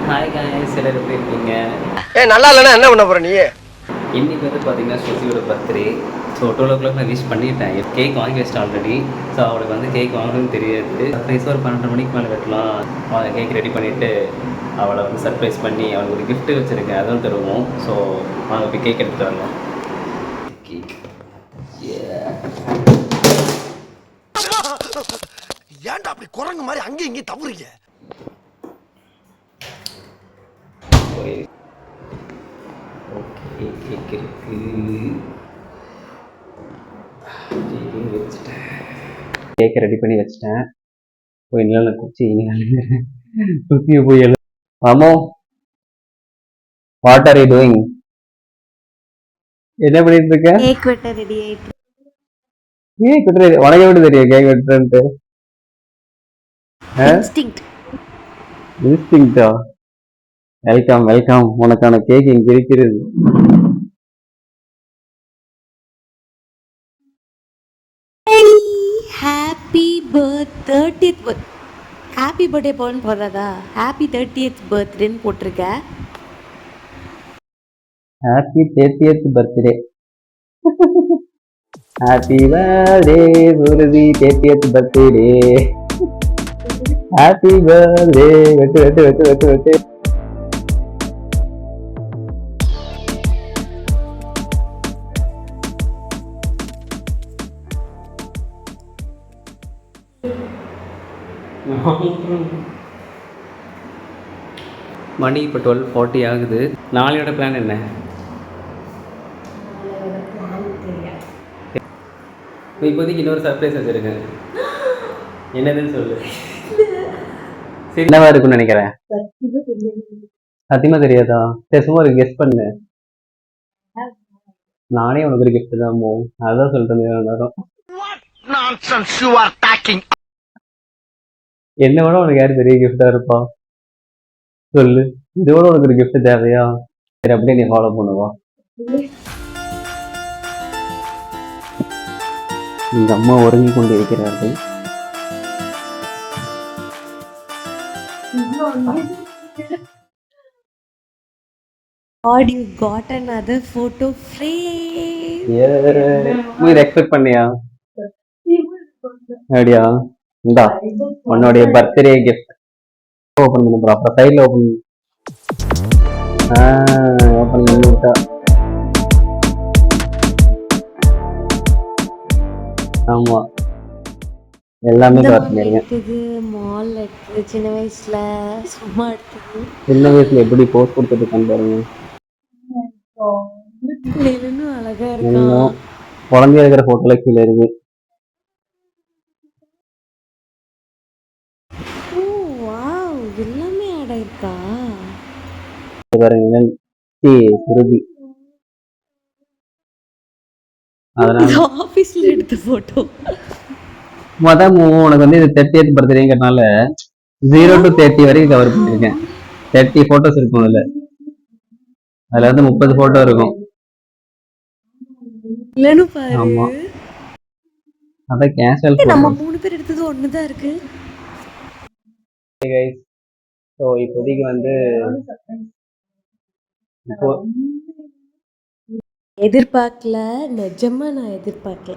Hi guys, எல்லாரும் எப்படி இருக்கீங்க? நல்லா இல்லைன்னா என்ன பண்ண போற நீ? இன்னைக்கு வந்து பார்த்தீங்கன்னா ஸ்ருதியோட பர்த்டே. ஸோ 12 நான் விஷ் பண்ணிட்டேன். கேக் வாங்கி வச்சிட்டேன் ஆல்ரெடி. ஸோ அவளுக்கு வந்து கேக் வாங்கணும்னு தெரியாது. சர்ப்ரைஸ் ஒரு 12 மணிக்கு மேலே வெட்டலாம். அவளை கேக் ரெடி பண்ணிவிட்டு அவளை வந்து சர்ப்ரைஸ் பண்ணி அவளுக்கு ஒரு கிஃப்ட்டு வச்சுருக்கேன், அதுவும் தருவோம். ஸோ வாங்க போய் கேக் எடுத்துகிட்டு வரலாம். கேக் ஏன்டா அப்படி குரங்கு மாதிரி அங்கேயும் இங்கேயும் தவறுங்க? ஓகே, கேக் இருக்கு. வச்சுட்டேன், கேக்கை ரெடி பண்ணி வச்சுட்டேன். போய் நிழல குச்சி குச்சியை போய் ஆமோ, வாட் ஆர் யூ டூயிங்? என்ன பண்ணிட்டு இருக்க? கேக் வெட்ட ரெடி ஆயிட்டு. கேக் வெட்டுறது உனக்கு எப்படி தெரியும் கேக் வெட்டுறேன்ட்டு? இன்ஸ்டிங்க்டா? வெல்கம் வெல்கம், உனக்கான கேக் இங்க இருக்கிறது. Happy birthday 30th happy birthday போன்னு போடுறதா? ஹாப்பி 30th பர்த்டேன்னு போட்டிருக்க. Happy 30th birthday. Happy birthday Shruti, 30th birthday. Happy birthday. வெட்டு வெட்டு வெட்டு வெட்டு வெட்டு. மணி இப்போ 12:40 ஆகுது. நாளையோட பிளான் என்ன? இப்போதைக்கு இன்னொரு சர்ப்ரைஸ் வச்சுருக்கேன். என்னதுன்னு சொல்லு. சரி, என்னவா இருக்குன்னு நினைக்கிறேன்? சத்தியமா தெரியாதா? சரி, சும்மா ஒரு கெஸ் பண்ணு. நானே உனக்கு ஒரு கிஃப்ட் தான் போ, அதான் சொல்லிட்டு என்ன விட உனக்கு யாரு பெரிய கிஃப்டா இருப்பா சொல்லு. இதோட உனக்கு ஒரு கிஃப்ட் தேவையா? சரி, அப்படியே நீ ஃபாலோ பண்ணுவா. இந்த அம்மா உறங்கி கொண்டு இருக்கிறார்கள். God, you got another photo frame. நீ எக்ஸ்பெக்ட் பண்ணியா? அப்படியா? இந்தா உன்னுடைய பர்த்டே கிஃப்ட். ஓபன் பண்ணு ப்ரோ. அப்புறம் சைடுல ஓபன் ஓபன் பண்ணிட்டா. ஆமா, எல்லாமே கவர் பண்ணிருக்கேன். மால் எடுத்து சின்ன வயசுல சும்மா எடுத்தது. சின்ன வயசுல எப்படி போஸ்ட் கொடுத்துட்டு இருக்கான்னு பாருங்க. அழகா இருக்கா. குழந்தைய இருக்கிற போட்டோல கீழே இருக்கு. எல்லாமே ஆட் ஆயிருக்கா பாருங்க. சுருதி. அதனால ஆபீஸ்ல எடுத்த போட்டோ. உனக்கு வந்து இது 30th பர்த்டேங்கிறதுனால 0 to 30 வரைக்கும் கவர் பண்ணிருக்கேன். 30 போட்டோஸ் இருக்கும் அதுல. அதுல வந்து 30 போட்டோ இருக்கும். ஆமா, அதான் கேஷுவல். நம்ம 3 பேர் எடுத்தது ஒண்ணுதான் இருக்கு. ஸோ இப்போதைக்கு வந்து எதிர்பார்க்கல, நிஜமா நான் எதிர்பார்க்கல.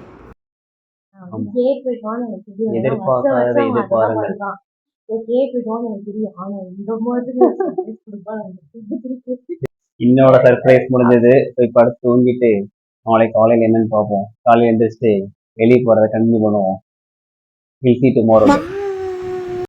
எதிர்பார்க்காததை எதிர்பாருங்க. இன்னோட சர்ப்ரைஸ் முடிஞ்சது. போய் படுத்து தூங்கிட்டு நாளைக்கு காலையில் என்னன்னு பார்ப்போம். காலையில் எழுந்திரிச்சு வெளியே போறதை கண்டினியூ பண்ணுவோம். We'll see tomorrow.